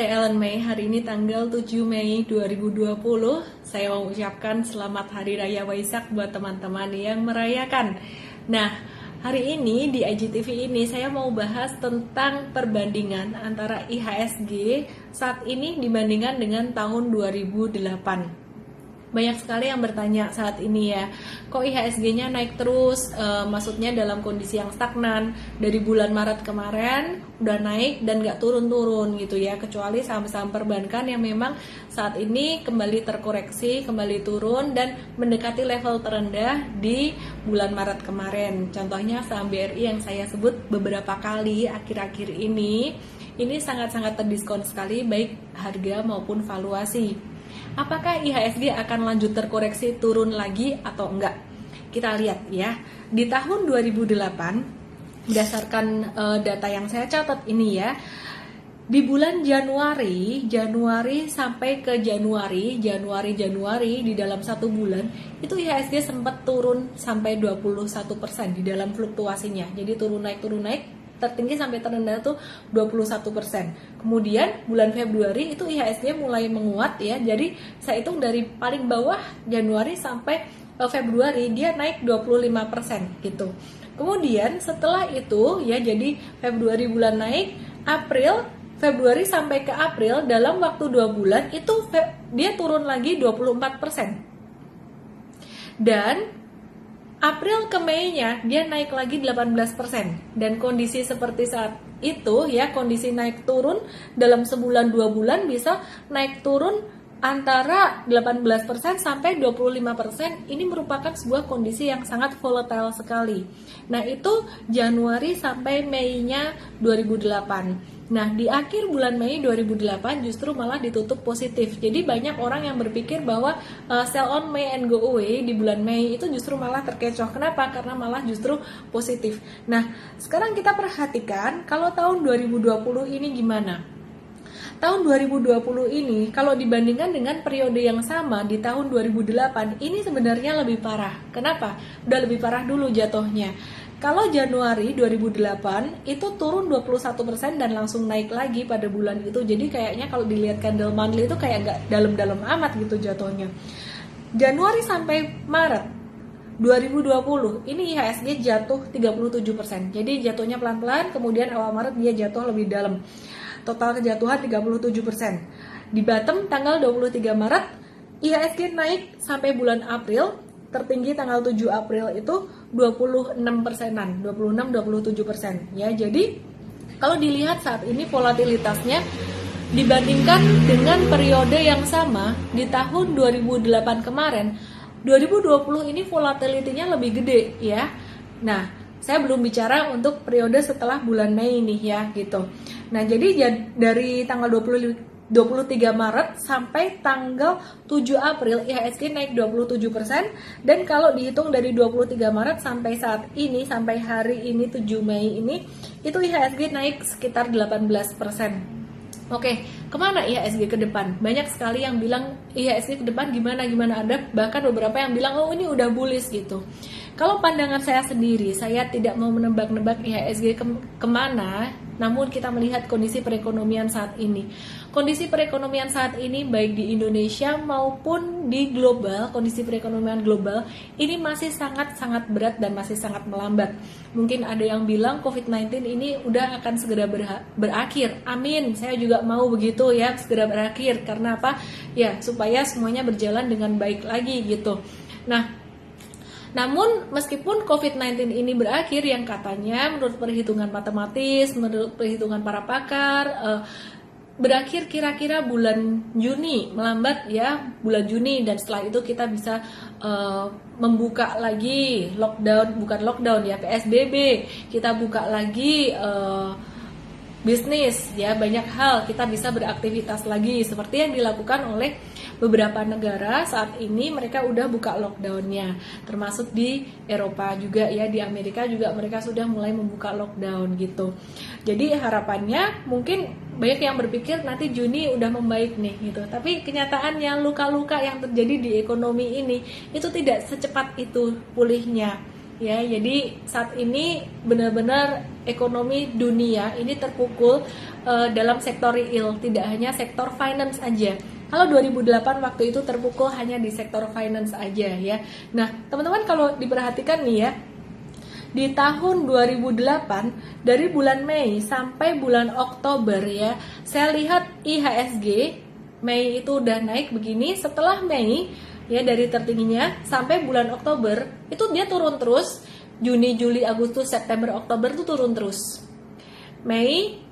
saya Ellen May. Hari ini tanggal 7 Mei 2020. Saya mau ucapkan selamat Hari Raya Waisak buat teman-teman yang merayakan. Nah, hari ini di IGTV ini saya mau bahas tentang perbandingan antara IHSG saat ini dibandingkan dengan tahun 2008. Banyak sekali yang bertanya saat ini ya, kok IHSG-nya naik terus, maksudnya dalam kondisi yang stagnan. Dari bulan Maret kemarin udah naik dan gak turun-turun gitu ya, kecuali saham-saham perbankan yang memang saat ini kembali terkoreksi, kembali turun dan mendekati level terendah di bulan Maret kemarin. Contohnya saham BRI yang saya sebut beberapa kali akhir-akhir ini sangat-sangat terdiskon sekali baik harga maupun valuasi. Apakah IHSG akan lanjut terkoreksi turun lagi atau enggak? Kita lihat ya. Di tahun 2008, berdasarkan data yang saya catat ini ya, di bulan Januari sampai ke Januari di dalam satu bulan itu IHSG sempat turun sampai 21% di dalam fluktuasinya. Jadi turun naik tertinggi sampai terendah tuh 21%. Kemudian bulan Februari itu IHSG mulai menguat ya. Jadi saya hitung dari paling bawah Januari sampai Februari dia naik 25% gitu. Kemudian setelah itu ya, jadi Februari bulan naik, Februari sampai ke April dalam waktu 2 bulan itu dia turun lagi 24%. Dan April ke Mei-nya dia naik lagi 18%. Dan kondisi seperti saat itu ya, kondisi naik turun dalam sebulan 2 bulan bisa naik turun antara 18% sampai 25%. Ini merupakan sebuah kondisi yang sangat volatile sekali. Nah, itu Januari sampai Mei-nya 2008. Nah, di akhir bulan Mei 2008 justru malah ditutup positif. Jadi banyak orang yang berpikir bahwa sell on May and go away di bulan Mei itu justru malah terkecoh. Kenapa? Karena malah justru positif. Nah, sekarang kita perhatikan kalau tahun 2020 ini gimana? Tahun 2020 ini kalau dibandingkan dengan periode yang sama di tahun 2008 ini sebenarnya lebih parah. Kenapa? Udah lebih parah dulu jatuhnya. Kalau Januari 2008 itu turun 21% dan langsung naik lagi pada bulan itu. Jadi kayaknya kalau dilihat candle monthly itu kayak nggak dalam-dalam amat gitu jatuhnya. Januari sampai Maret 2020 ini IHSG jatuh 37%. Jadi jatuhnya pelan-pelan, kemudian awal Maret dia jatuh lebih dalam. Total kejatuhan 37%. Di bottom tanggal 23 Maret IHSG naik sampai bulan April, tertinggi tanggal 7 April itu 26%-an, 26-27% ya. Jadi kalau dilihat saat ini volatilitasnya dibandingkan dengan periode yang sama di tahun 2008 kemarin, 2020 ini volatilitinya lebih gede ya. Nah, saya belum bicara untuk periode setelah bulan Mei nih ya gitu. Nah, jadi dari tanggal 23 Maret sampai tanggal 7 April IHSG naik 27%. Dan kalau dihitung dari 23 Maret sampai saat ini, sampai hari ini 7 Mei ini, itu IHSG naik sekitar 18%. Oke, kemana IHSG ke depan? Banyak sekali yang bilang IHSG ke depan gimana. Ada bahkan beberapa yang bilang oh ini udah bullish gitu. Kalau pandangan saya sendiri, saya tidak mau menebak-nebak IHSG kemana, namun kita melihat kondisi perekonomian saat ini. Kondisi perekonomian saat ini baik di Indonesia maupun di global, kondisi perekonomian global ini masih sangat-sangat berat dan masih sangat melambat. Mungkin ada yang bilang COVID-19 ini udah akan segera berakhir. Amin, saya juga mau begitu ya, segera berakhir. Karena apa? Ya, supaya semuanya berjalan dengan baik lagi gitu. Nah, namun meskipun COVID-19 ini berakhir, yang katanya menurut perhitungan matematis, menurut perhitungan para pakar, berakhir kira-kira bulan Juni, melambat ya bulan Juni, dan setelah itu kita bisa membuka lagi bukan lockdown ya, PSBB, kita buka lagi bisnis ya, banyak hal kita bisa beraktivitas lagi seperti yang dilakukan oleh beberapa negara saat ini. Mereka udah buka lockdownnya, termasuk di Eropa juga ya, di Amerika juga mereka sudah mulai membuka lockdown gitu. Jadi harapannya mungkin banyak yang berpikir nanti Juni udah membaik nih gitu, tapi kenyataannya luka-luka yang terjadi di ekonomi ini itu tidak secepat itu pulihnya. ya. Jadi saat ini benar-benar ekonomi dunia ini terpukul dalam sektor real, tidak hanya sektor finance aja. Kalau 2008 waktu itu terpukul hanya di sektor finance aja ya. Nah, teman-teman kalau diperhatikan nih ya, di tahun 2008 dari bulan Mei sampai bulan Oktober ya, saya lihat IHSG Mei itu udah naik begini. Setelah Mei ya, dari tertingginya sampai bulan Oktober itu dia turun terus. Juni, Juli, Agustus, September, Oktober itu turun terus. Mei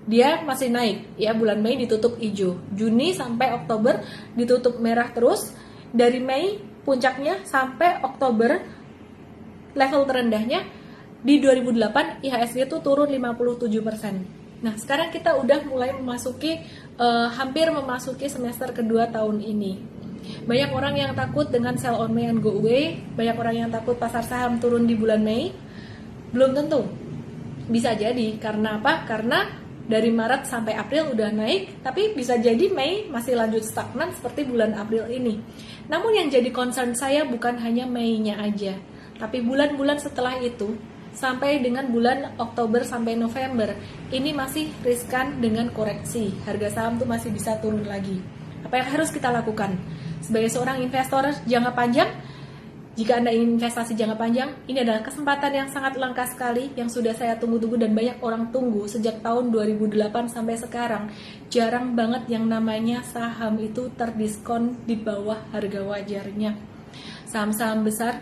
dia masih naik ya, bulan Mei ditutup hijau. Juni sampai Oktober ditutup merah terus. Dari Mei puncaknya sampai Oktober level terendahnya di 2008 IHSG itu turun 57%. Nah, sekarang kita udah mulai memasuki hampir memasuki semester kedua tahun ini. Banyak orang yang takut dengan sell on May and go away, banyak orang yang takut pasar saham turun di bulan Mei. Belum tentu. Bisa jadi karena apa? Karena dari Maret sampai April udah naik, tapi bisa jadi Mei masih lanjut stagnan seperti bulan April ini. Namun yang jadi concern saya bukan hanya Mei-nya aja, tapi bulan-bulan setelah itu, sampai dengan bulan Oktober sampai November, ini masih riskan dengan koreksi. Harga saham tuh masih bisa turun lagi. Apa yang harus kita lakukan? Sebagai seorang investor jangka panjang, jika Anda ingin investasi jangka panjang, ini adalah kesempatan yang sangat langka sekali, yang sudah saya tunggu-tunggu dan banyak orang tunggu sejak tahun 2008 sampai sekarang. Jarang banget yang namanya saham itu terdiskon di bawah harga wajarnya. Saham-saham besar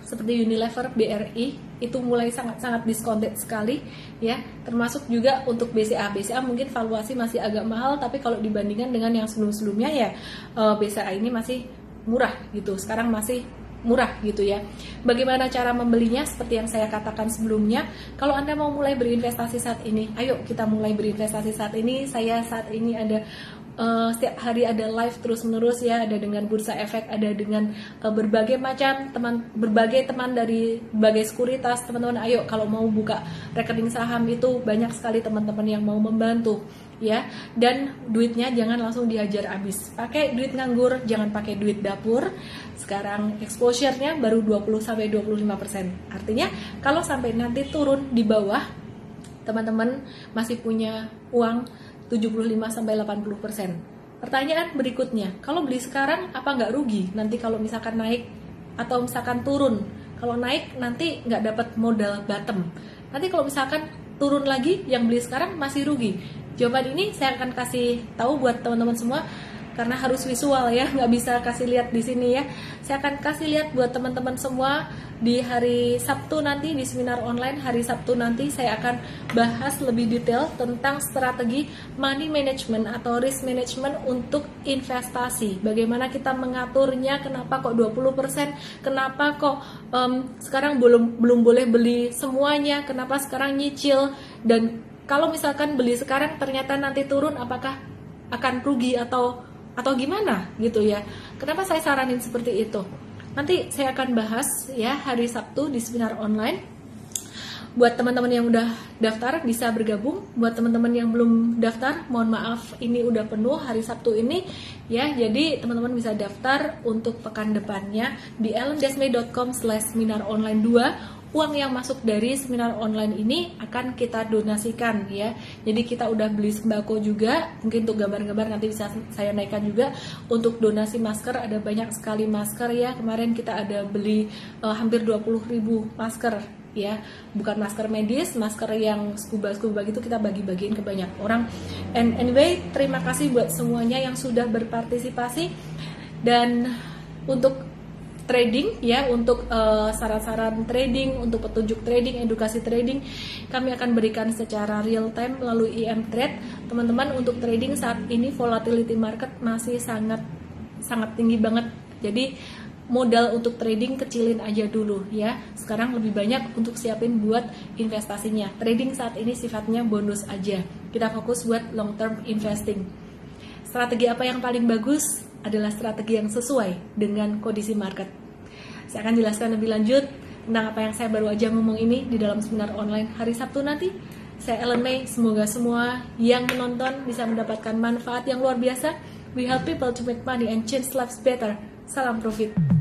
seperti Unilever, BRI itu mulai sangat-sangat discounted sekali ya, termasuk juga untuk BCA. BCA mungkin valuasi masih agak mahal, tapi kalau dibandingkan dengan yang sebelum-sebelumnya ya BCA ini masih murah gitu. Sekarang masih murah gitu ya. Bagaimana cara membelinya? Seperti yang saya katakan sebelumnya, kalau Anda mau mulai berinvestasi saat ini, ayo kita mulai berinvestasi saat ini. Saya saat ini ada setiap hari ada live terus-menerus ya, ada dengan Bursa Efek, ada dengan berbagai macam berbagai teman dari berbagai sekuritas. Teman-teman ayo kalau mau buka rekening saham itu banyak sekali teman-teman yang mau membantu ya, dan duitnya jangan langsung dihajar habis. Pakai duit nganggur, jangan pakai duit dapur. Sekarang exposure-nya baru 20-25%. Artinya kalau sampai nanti turun di bawah, teman-teman masih punya uang 75-80%. Pertanyaan berikutnya, kalau beli sekarang apa nggak rugi nanti kalau misalkan naik atau misalkan turun? Kalau naik nanti nggak dapat modal bottom. Nanti kalau misalkan turun lagi, yang beli sekarang masih rugi. Jawaban ini saya akan kasih tahu buat teman-teman semua, karena harus visual ya, nggak bisa kasih lihat di sini ya. Saya akan kasih lihat buat teman-teman semua di hari Sabtu nanti, di seminar online hari Sabtu nanti saya akan bahas lebih detail tentang strategi money management atau risk management untuk investasi. Bagaimana kita mengaturnya, kenapa kok 20%, kenapa kok sekarang belum boleh beli semuanya, kenapa sekarang nyicil, dan kalau misalkan beli sekarang ternyata nanti turun, apakah akan rugi atau gimana gitu ya. Kenapa saya saranin seperti itu? Nanti saya akan bahas ya hari Sabtu di seminar online. Buat teman-teman yang udah daftar bisa bergabung. Buat teman-teman yang belum daftar, mohon maaf ini udah penuh hari Sabtu ini ya. Jadi teman-teman bisa daftar untuk pekan depannya di ellendesmay.com/seminar-online 2. Uang yang masuk dari seminar online ini akan kita donasikan ya. Jadi kita udah beli sembako juga, mungkin untuk gambar-gambar nanti bisa saya naikkan juga. Untuk donasi masker, ada banyak sekali masker ya. Kemarin kita ada beli hampir 20.000 masker ya, bukan masker medis, masker yang scuba gitu kita bagi-bagiin ke banyak orang. And anyway, terima kasih buat semuanya yang sudah berpartisipasi. Dan untuk trading ya, untuk saran-saran trading, untuk petunjuk trading, edukasi trading, kami akan berikan secara real time melalui IM Trade. Teman-teman, untuk trading saat ini volatility market masih sangat tinggi banget. Jadi modal untuk trading kecilin aja dulu ya. Sekarang lebih banyak untuk siapin buat investasinya. Trading saat ini sifatnya bonus aja. Kita fokus buat long term investing. Strategi apa yang paling bagus? Adalah strategi yang sesuai dengan kondisi market. Saya akan jelaskan lebih lanjut tentang apa yang saya baru aja ngomong ini di dalam seminar online hari Sabtu nanti. Saya Ellen May, semoga semua yang menonton bisa mendapatkan manfaat yang luar biasa. We help people to make money and change lives better. Salam profit.